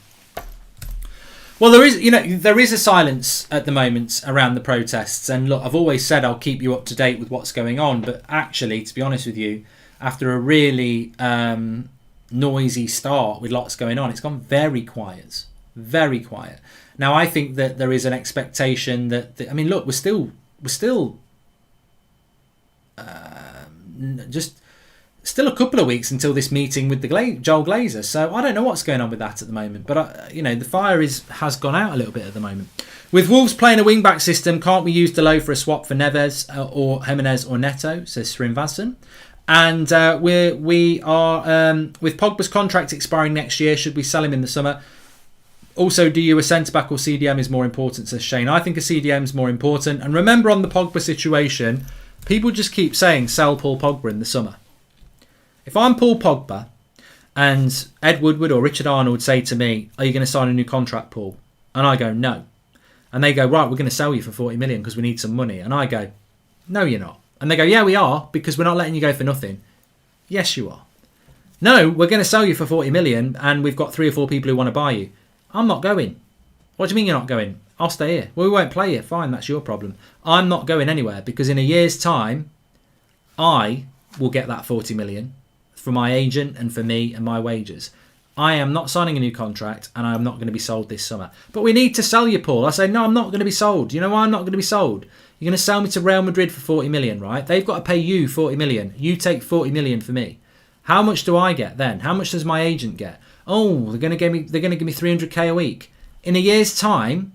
Well, there is a silence at the moment around the protests. And look, I've always said I'll keep you up to date with what's going on. But actually, to be honest with you, after a really noisy start with lots going on, it's gone very quiet. Very quiet. Now, I think that there is an expectation that look, we're still still a couple of weeks until this meeting with the Joel Glazer. So I don't know what's going on with that at the moment. But the fire has gone out a little bit at the moment. With Wolves playing a wing-back system, can't we use Delo for a swap for Neves or Jimenez or Neto? Says Srinvasan. And we are with Pogba's contract expiring next year. Should we sell him in the summer? Also, do you a centre-back or CDM is more important, says Shane. I think a CDM is more important. And remember on the Pogba situation, people just keep saying sell Paul Pogba in the summer. If I'm Paul Pogba and Ed Woodward or Richard Arnold say to me, are you going to sign a new contract, Paul? And I go, no. And they go, right, we're going to sell you for 40 million because we need some money. And I go, no, you're not. And they go, yeah, we are, because we're not letting you go for nothing. Yes, you are. No, we're going to sell you for 40 million and we've got 3 or 4 people who want to buy you. I'm not going. What do you mean you're not going? I'll stay here. Well, we won't play here. Fine, that's your problem. I'm not going anywhere because in a year's time, I will get that 40 million for my agent and for me and my wages. I am not signing a new contract and I'm not going to be sold this summer. But we need to sell you, Paul. I say, no, I'm not going to be sold. You know why I'm not going to be sold? You're going to sell me to Real Madrid for 40 million, right? They've got to pay you 40 million. You take 40 million for me. How much do I get then? How much does my agent get? oh, they're going to give me 300k a week. In a year's time,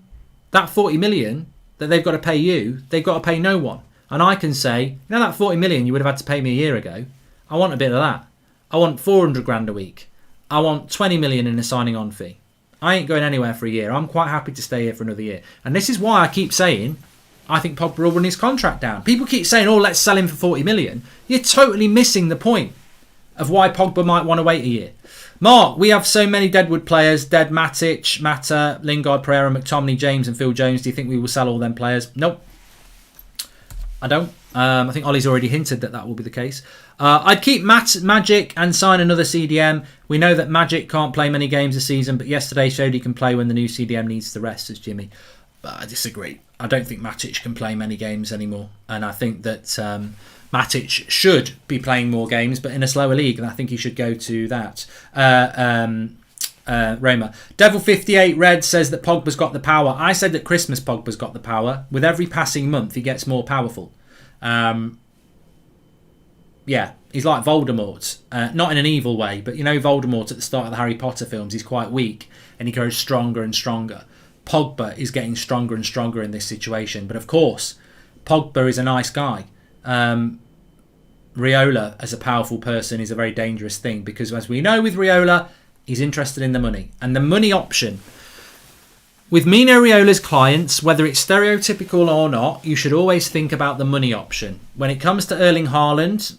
that 40 million that they've got to pay you, they've got to pay no one. And I can say, you know, that 40 million you would have had to pay me a year ago. I want a bit of that. I want 400 grand a week. I want 20 million in a signing on fee. I ain't going anywhere for a year. I'm quite happy to stay here for another year. And this is why I keep saying I think Pogba will run his contract down. People keep saying, oh, let's sell him for 40 million. You're totally missing the point of why Pogba might want to wait a year. Mark, we have so many Deadwood players. Dead Matic, Mata, Lingard, Pereira, McTominay, James and Phil Jones. Do you think we will sell all them players? Nope. I don't. I think Ollie's already hinted that will be the case. I'd keep Magic and sign another CDM. We know that Magic can't play many games a season, but yesterday showed he can play when the new CDM needs the rest, says Jimmy. But I disagree. I don't think Matic can play many games anymore. And I think that Matic should be playing more games, but in a slower league. And I think he should go to that. Roma. Devil58 Red says that Pogba's got the power. I said that Christmas Pogba's got the power. With every passing month, he gets more powerful. Yeah, he's like Voldemort. Not in an evil way, but you know Voldemort at the start of the Harry Potter films, he's quite weak and he grows stronger and stronger. Pogba is getting stronger and stronger in this situation. But of course, Pogba is a nice guy. Raiola, as a powerful person, is a very dangerous thing because, as we know with Raiola, he's interested in the money. And the money option, with Mino Raiola's clients, whether it's stereotypical or not, you should always think about the money option. When it comes to Erling Haaland,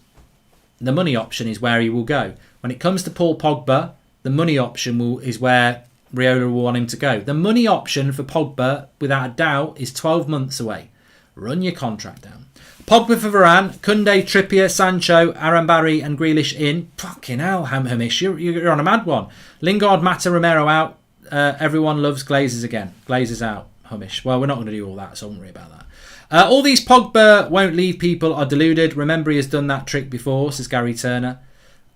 the money option is where he will go. When it comes to Paul Pogba, the money option is where Raiola will want him to go. The money option for Pogba, without a doubt, is 12 months away. Run your contract down. Pogba for Varane, Koundé, Trippier, Sancho, Arambari and Grealish in. Fucking hell, Hamish, you're on a mad one. Lingard, Mata, Romero out. Everyone loves Glazers again. Glazers out, Hamish. Well, we're not going to do all that, so don't worry about that. All these Pogba won't leave people are deluded. Remember, he has done that trick before, says Gary Turner.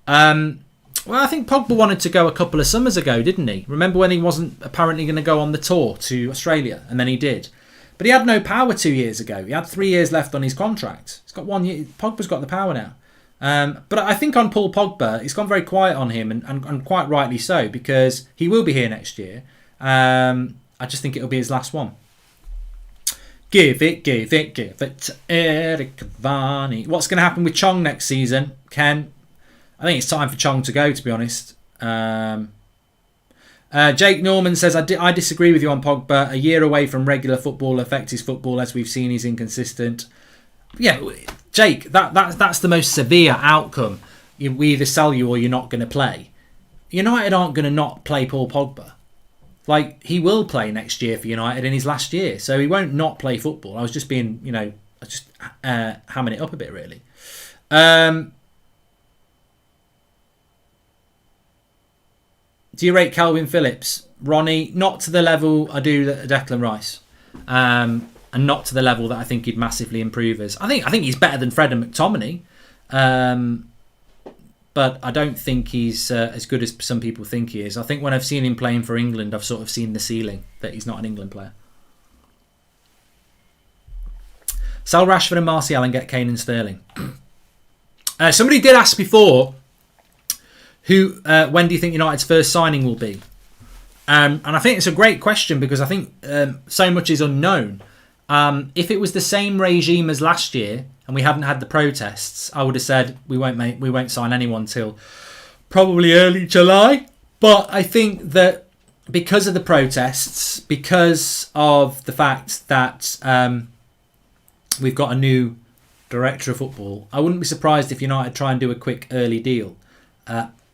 Well, I think Pogba wanted to go a couple of summers ago, didn't he? Remember when he wasn't apparently going to go on the tour to Australia, and then he did. But he had no power 2 years ago. He had 3 years left on his contract. He's got 1 year. Pogba's got the power now. But I think on Paul Pogba, it's gone very quiet on him, and quite rightly so, because he will be here next year. I just think it'll be his last one. Give it to Eric Cavani. What's going to happen with Chong next season, Ken? I think it's time for Chong to go, to be honest. Jake Norman says, I disagree with you on Pogba. A year away from regular football affects his football. As we've seen, he's inconsistent. Yeah, Jake, that's the most severe outcome. We either sell you or you're not going to play. United aren't going to not play Paul Pogba. Like, he will play next year for United in his last year, so he won't not play football. I was just being, hamming it up a bit, really. Do you rate Calvin Phillips? Ronnie, not to the level I do Declan Rice. And not to the level that I think he'd massively improve as. I think he's better than Fred and McTominay. But I don't think he's as good as some people think he is. I think when I've seen him playing for England, I've sort of seen the ceiling, that he's not an England player. Sell Rashford and Martial and get Kane and Sterling. Somebody did ask before, when do you think United's first signing will be? And I think it's a great question because I think so much is unknown. If it was the same regime as last year and we hadn't had the protests, I would have said we won't sign anyone till probably early July. But I think that because of the protests, because of the fact that we've got a new director of football, I wouldn't be surprised if United try and do a quick early deal.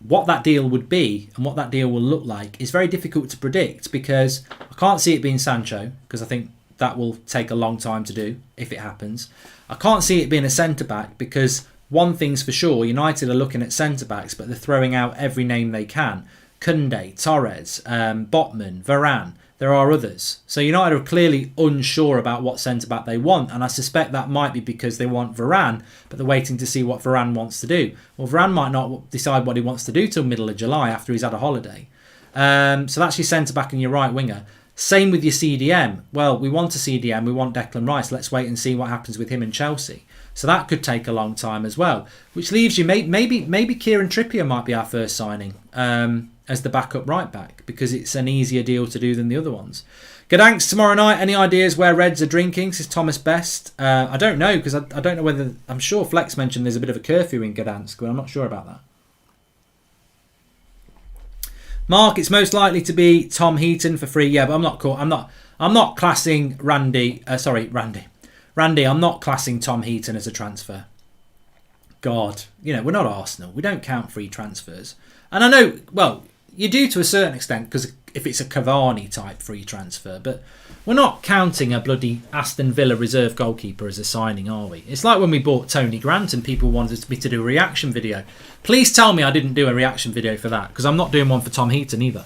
What that deal would be and what that deal will look like is very difficult to predict because I can't see it being Sancho because I think that will take a long time to do if it happens. I can't see it being a centre-back because one thing's for sure, United are looking at centre-backs but they're throwing out every name they can. Koundé, Torres, Botman, Varane. There are others. So United are clearly unsure about what centre-back they want, and I suspect that might be because they want Varane, but they're waiting to see what Varane wants to do. Well, Varane might not decide what he wants to do till middle of July after he's had a holiday. So that's your centre-back and your right winger. Same with your CDM. Well, we want a CDM, we want Declan Rice. Let's wait and see what happens with him in Chelsea. So that could take a long time as well. Which leaves you, maybe Kieran Trippier might be our first signing. as the backup right back because it's an easier deal to do than the other ones. Gdansk tomorrow night. Any ideas where Reds are drinking? Says Thomas Best. I don't know because I don't know whether... I'm sure Flex mentioned there's a bit of a curfew in Gdansk, but I'm not sure about that. Mark, it's most likely to be Tom Heaton for free. Yeah, but I'm not classing Randy. Randy, I'm not classing Tom Heaton as a transfer. God, we're not Arsenal. We don't count free transfers. And I know, well, you do to a certain extent because if it's a Cavani type free transfer, but we're not counting a bloody Aston Villa reserve goalkeeper as a signing, are we? It's like when we bought Tony Grant and people wanted me to do a reaction video. Please tell me I didn't do a reaction video for that because I'm not doing one for Tom Heaton either.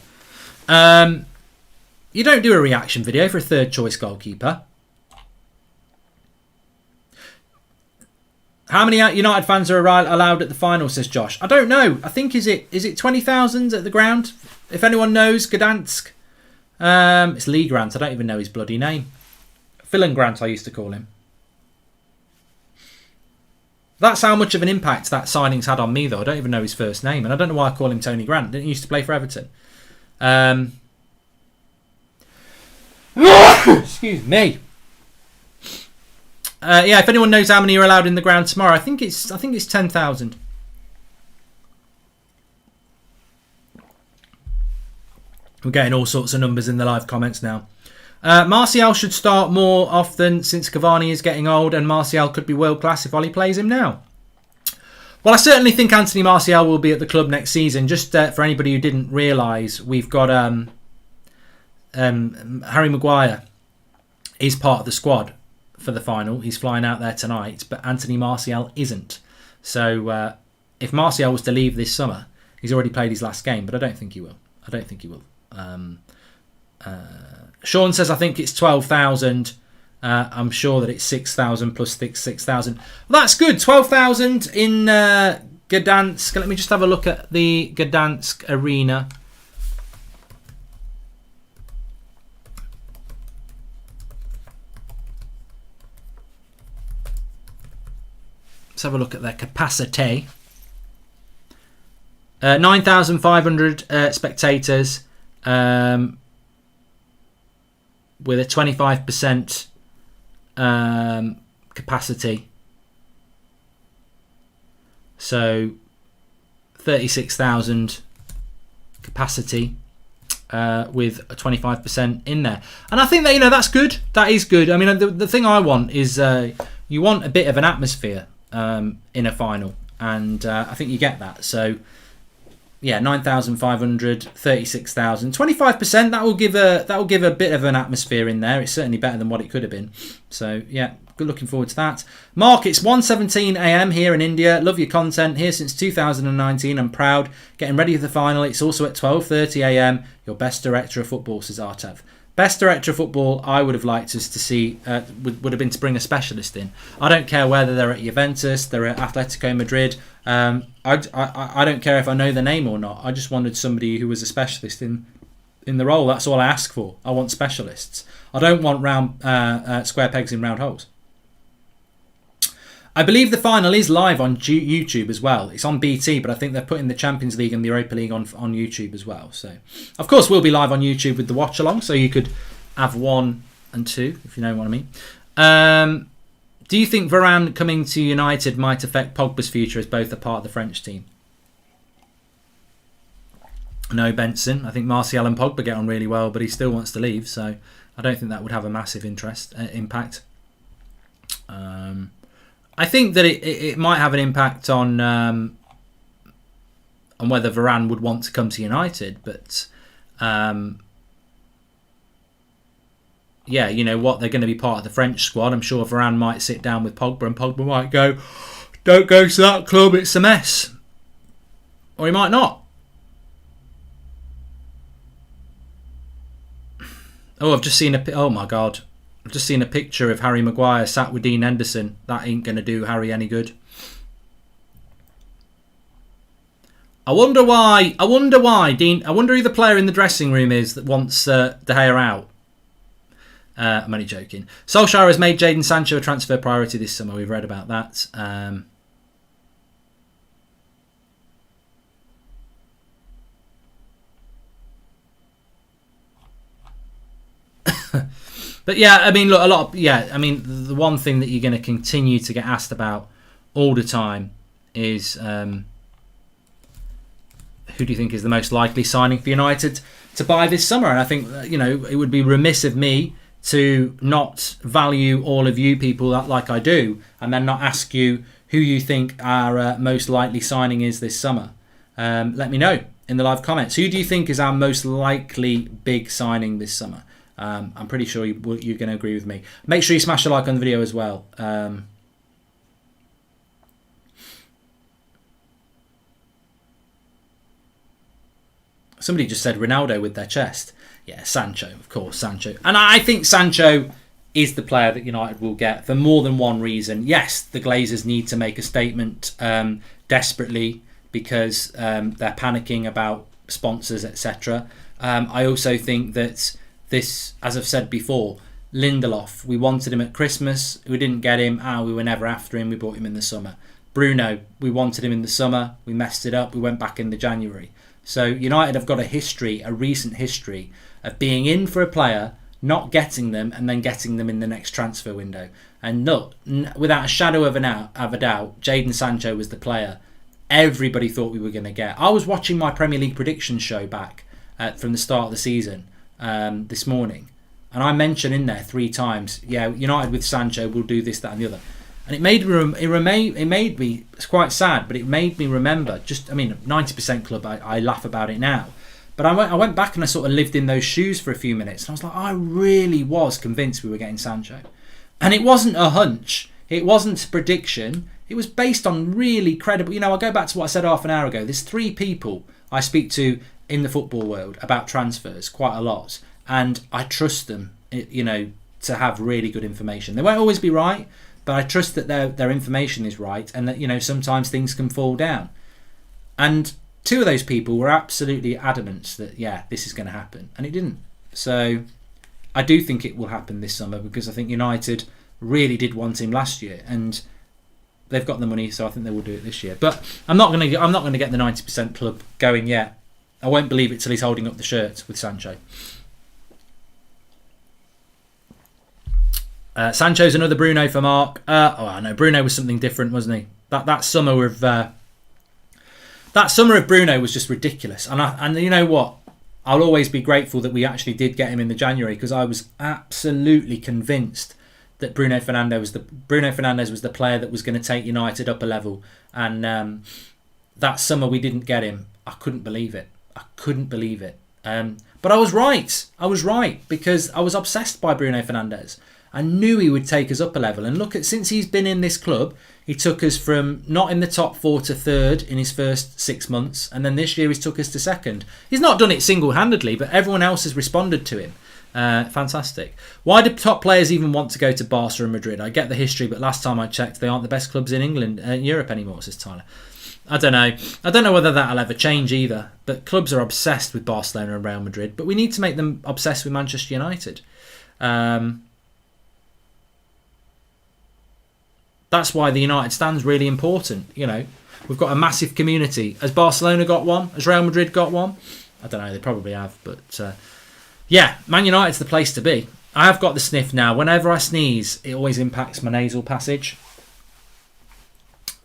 You don't do a reaction video for a third choice goalkeeper. How many United fans are allowed at the final, says Josh? I don't know. I think is it 20,000 at the ground? If anyone knows, Gdansk. It's Lee Grant. I don't even know his bloody name. Phil Grant, I used to call him. That's how much of an impact that signing's had on me, though. I don't even know his first name. And I don't know why I call him Tony Grant. Didn't he used to play for Everton? Excuse me. Yeah, if anyone knows how many are allowed in the ground tomorrow, I think it's 10,000. We're getting all sorts of numbers in the live comments now. Martial should start more often since Cavani is getting old, and Martial could be world class if Ollie plays him now. Well, I certainly think Anthony Martial will be at the club next season. Just for anybody who didn't realise, we've got Harry Maguire is part of the squad for the final. He's flying out there tonight, but Anthony Martial isn't. So if Martial was to leave this summer, he's already played his last game, but I don't think he will. Sean says I think it's 12,000. I'm sure that it's 6,000 plus 6,000. Well, that's good. 12,000 in Gdansk. Let me just have a look at the Gdansk arena. Let's have a look at their capacity. 9,500 spectators with a 25% capacity. So 36,000 capacity with a 25% in there. And I think that, that's good. That is good. I mean, the thing I want is you want a bit of an atmosphere in a final. And I think you get that. So, yeah, 9,500, 36,000, 25%. That will give a bit of an atmosphere in there. It's certainly better than what it could have been. So yeah, good. Looking forward to that. Mark, it's 1:17 a.m. here in India. Love your content here since 2019. I'm proud. Getting ready for the final. It's also at 12:30 a.m. Your best director of football, says Artev. Best director of football I would have liked us to see would have been to bring a specialist in. I don't care whether they're at Juventus, they're at Atletico Madrid. I don't care if I know the name or not. I just wanted somebody who was a specialist in the role. That's all I ask for. I want specialists. I don't want square pegs in round holes. I believe the final is live on YouTube as well. It's on BT, but I think they're putting the Champions League and the Europa League on YouTube as well. So, of course, we'll be live on YouTube with the watch along, so you could have 1 and 2, if you know what I mean. Do you think Varane coming to United might affect Pogba's future as both are part of the French team? No, Benson. I think Martial and Pogba get on really well, but he still wants to leave, so I don't think that would have a massive impact. I think that it might have an impact on whether Varane would want to come to United, but yeah, you know what, they're going to be part of the French squad. I'm sure Varane might sit down with Pogba and Pogba might go, don't go to that club, it's a mess. Or he might not. Oh, I've just seen oh my God. I've just seen a picture of Harry Maguire sat with Dean Henderson. That ain't going to do Harry any good. I wonder why, Dean. I wonder who the player in the dressing room is that wants De Gea out. I'm only joking. Solskjaer has made Jadon Sancho a transfer priority this summer. We've read about that. But yeah, I mean, look, I mean, the one thing that you're going to continue to get asked about all the time is who do you think is the most likely signing for United to buy this summer? And I think, it would be remiss of me to not value all of you people like I do, and then not ask you who you think our most likely signing is this summer. Let me know in the live comments. Who do you think is our most likely big signing this summer? I'm pretty sure you're going to agree with me. Make sure you smash a like on the video as well. Somebody just said Ronaldo with their chest. Yeah, Sancho, of course, Sancho. And I think Sancho is the player that United will get for more than one reason. Yes, the Glazers need to make a statement desperately because they're panicking about sponsors, etc. I also think that this, as I've said before, Lindelof, we wanted him at Christmas. We didn't get him. We were never after him. We bought him in the summer. Bruno, we wanted him in the summer. We messed it up. We went back in the January. So United have got a recent history of being in for a player, not getting them, and then getting them in the next transfer window. And look, without a shadow of a doubt, Jadon Sancho was the player everybody thought we were going to get. I was watching my Premier League predictions show back from the start of the season this morning, and I mentioned in there 3 times, United with Sancho will do this, that and the other. And it made me, it's quite sad, but it made me remember, 90% club, I laugh about it now. But I went back and I sort of lived in those shoes for a few minutes. And I was like, I really was convinced we were getting Sancho. And it wasn't a hunch. It wasn't a prediction. It was based on really credible... I'll go back to what I said half an hour ago. There's 3 people I speak to in the football world about transfers quite a lot. And I trust them, to have really good information. They won't always be right, but I trust that their information is right and that, sometimes things can fall down. And 2 of those people were absolutely adamant that, this is going to happen. And it didn't. So I do think it will happen this summer because I think United really did want him last year. And they've got the money, so I think they will do it this year. But I'm not going to get the 90% club going yet. I won't believe it till he's holding up the shirt with Sancho. Sancho's another Bruno for Mark. I know Bruno was something different, wasn't he? That summer of Bruno was just ridiculous. And you know what? I'll always be grateful that we actually did get him in the January because I was absolutely convinced that Bruno Fernandes was the player that was going to take United up a level. And that summer we didn't get him. I couldn't believe it. But I was right because I was obsessed by Bruno Fernandes. I knew he would take us up a level. And look, since he's been in this club, he took us from not in the top 4 to 3rd in his first 6 months. And then this year he's took us to 2nd. He's not done it single-handedly, but everyone else has responded to him. Fantastic. Why do top players even want to go to Barca and Madrid? I get the history, but last time I checked, they aren't the best clubs in England, Europe anymore, says Tyler. I don't know whether that'll ever change either. But clubs are obsessed with Barcelona and Real Madrid. But we need to make them obsessed with Manchester United. That's why the United stand's really important. We've got a massive community. Has Barcelona got one? Has Real Madrid got one? I don't know. They probably have. But Man United's the place to be. I have got the sniff now. Whenever I sneeze, it always impacts my nasal passage.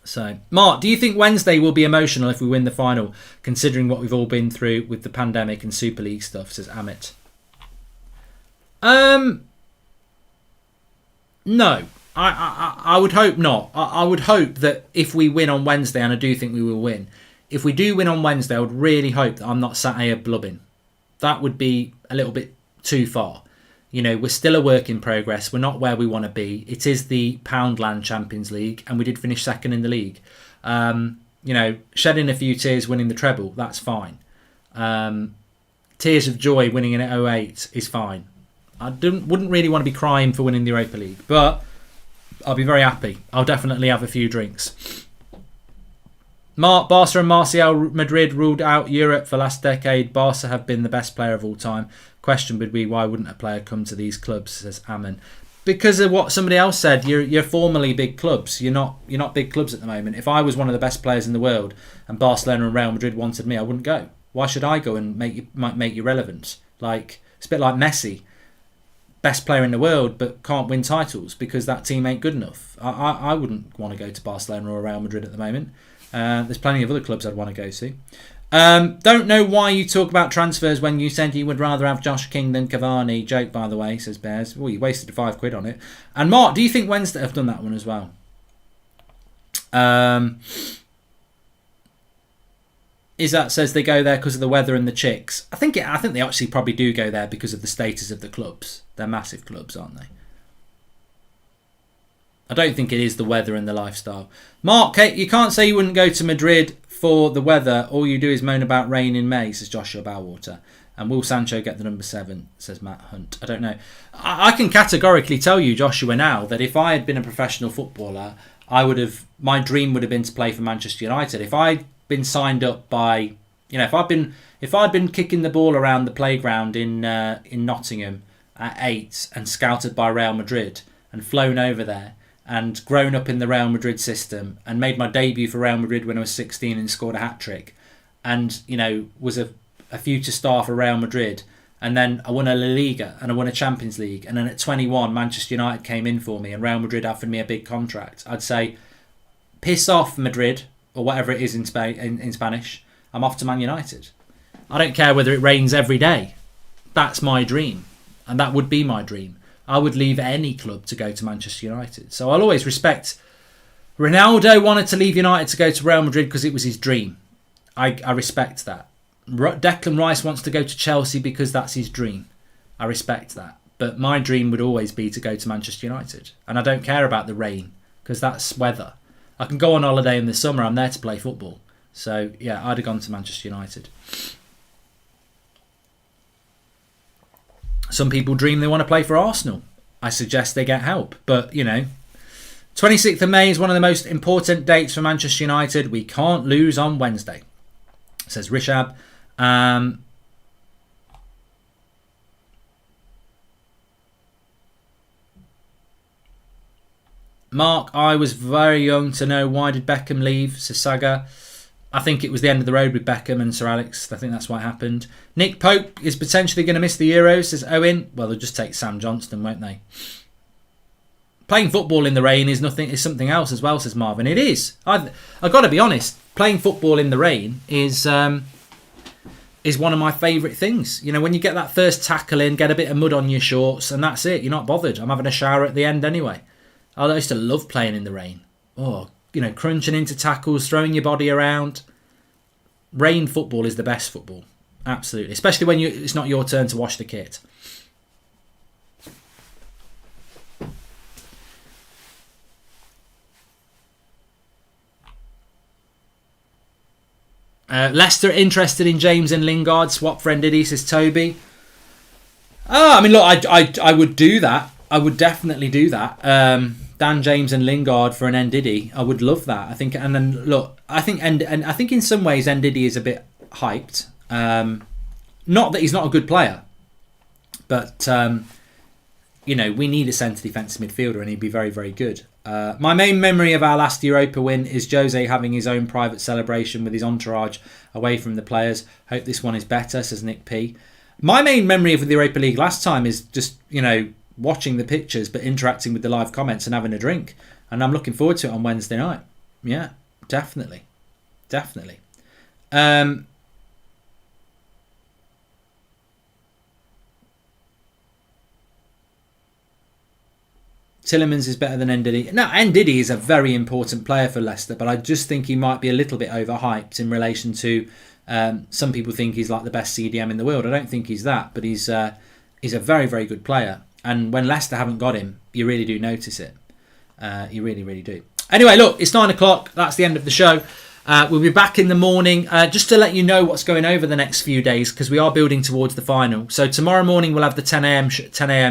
So, Mark, do you think Wednesday will be emotional if we win the final, considering what we've all been through with the pandemic and Super League stuff, says Amit. No. I would hope not. I would hope that if we win on Wednesday, and I do think we will win, if we do win on Wednesday, I would really hope that I'm not sat here blubbing. That would be a little bit too far. We're still a work in progress. We're not where we want to be. It is the Poundland Champions League, and we did finish 2nd in the league. Shedding a few tears winning the treble, that's fine. Tears of joy winning in 08 is fine. I wouldn't really want to be crying for winning the Europa League, but I'll be very happy. I'll definitely have a few drinks. Barca and Martial Madrid ruled out Europe for last decade. Barca have been the best player of all time. Question would be, why wouldn't a player come to these clubs, says Ammon. Because of what somebody else said, you're formerly big clubs. You're not big clubs at the moment. If I was one of the best players in the world and Barcelona and Real Madrid wanted me, I wouldn't go. Why should I go and make you relevant? It's a bit like Messi. best player in the world but can't win titles because that team ain't good enough. I wouldn't want to go to Barcelona or Real Madrid at the moment. There's plenty of other clubs I'd want to go to. Don't know why you talk about transfers when you said you would rather have Josh King than Cavani. Joke, by the way, says Bears. Well, you wasted £5 on it. And Mark, do you think Wednesday have done that one as well? Izzat says they go there because of the weather and the chicks. I think they actually probably do go there because of the status of the clubs. They're massive clubs, aren't they? I don't think it is the weather and the lifestyle. Mark, you can't say you wouldn't go to Madrid for the weather. All you do is moan about rain in May, says Joshua Bowwater. And will Sancho get the number 7, says Matt Hunt. I don't know. I can categorically tell you, Joshua, now that if I had been a professional footballer, my dream would have been to play for Manchester United. If I'd been signed up by, if I'd been kicking the ball around the playground in Nottingham at 8 and scouted by Real Madrid and flown over there and grown up in the Real Madrid system and made my debut for Real Madrid when I was 16 and scored a hat-trick and, was a future star for Real Madrid, and then I won a La Liga and I won a Champions League, and then at 21 Manchester United came in for me and Real Madrid offered me a big contract, I'd say, piss off Madrid, or whatever it is in Spanish, I'm off to Man United. I don't care whether it rains every day. That's my dream, and that would be my dream. I would leave any club to go to Manchester United. So I'll always respect. Ronaldo wanted to leave United to go to Real Madrid because it was his dream. I respect that. Declan Rice wants to go to Chelsea because that's his dream. I respect that. But my dream would always be to go to Manchester United. And I don't care about the rain because that's weather. I can go on holiday in the summer. I'm there to play football. So, yeah, I'd have gone to Manchester United. Some people dream they want to play for Arsenal. I suggest they get help. But, 26th of May is one of the most important dates for Manchester United. We can't lose on Wednesday, says Rishab. Mark, I was very young to know why did Beckham leave, says Saga. I think it was the end of the road with Beckham and Sir Alex. I think that's what happened. Nick Pope is potentially going to miss the Euros, says Owen. Well, they'll just take Sam Johnston, won't they? Playing football in the rain is something else as well, says Marvin. It is. I've got to be honest. Playing football in the rain is one of my favourite things. When you get that first tackle in, get a bit of mud on your shorts, and that's it. You're not bothered. I'm having a shower at the end anyway. I used to love playing in the rain. Oh, crunching into tackles, throwing your body around. Rain football is the best football. Absolutely. Especially when it's not your turn to wash the kit. Leicester interested in James and Lingard. Swap for Ndidi, says Toby. Look, I would do that. I would definitely do that. Dan James and Lingard for an Ndidi. I would love that. I think, and then look, I think in some ways Ndidi is a bit hyped. Not that he's not a good player, but we need a centre defensive midfielder, and he'd be very, very good. My main memory of our last Europa win is Jose having his own private celebration with his entourage away from the players. Hope this one is better, says Nick P. My main memory of the Europa League last time is just, watching the pictures but interacting with the live comments and having a drink. And I'm looking forward to it on Wednesday night. Yeah, definitely. Definitely. Tielemans is better than Ndidi. Now, Ndidi is a very important player for Leicester, but I just think he might be a little bit overhyped in relation to some people think he's like the best CDM in the world. I don't think he's that, but he's a very, very good player. And when Leicester haven't got him, you really do notice it. You really, really do. Anyway, look, it's 9 o'clock. That's the end of the show. We'll be back in the morning just to let you know what's going over the next few days, because we are building towards the final. So tomorrow morning we'll have the 10 a.m.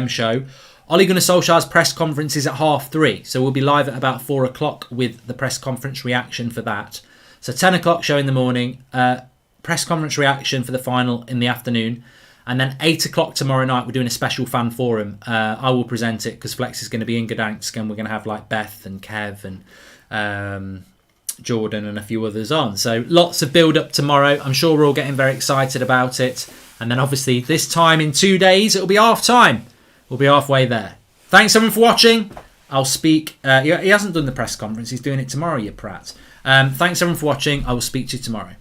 show. Ole Gunnar Solskjaer's press conference is at 3:30. So we'll be live at about 4 o'clock with the press conference reaction for that. So 10 o'clock show in the morning, press conference reaction for the final in the afternoon. And then 8 o'clock tomorrow night, we're doing a special fan forum. I will present it because Flex is going to be in Gdansk, and we're going to have like Beth and Kev and Jordan and a few others on. So lots of build up tomorrow. I'm sure we're all getting very excited about it. And then obviously this time in 2 days, it'll be half time. We'll be halfway there. Thanks everyone for watching. I'll speak. He hasn't done the press conference. He's doing it tomorrow, you prat. Thanks everyone for watching. I will speak to you tomorrow.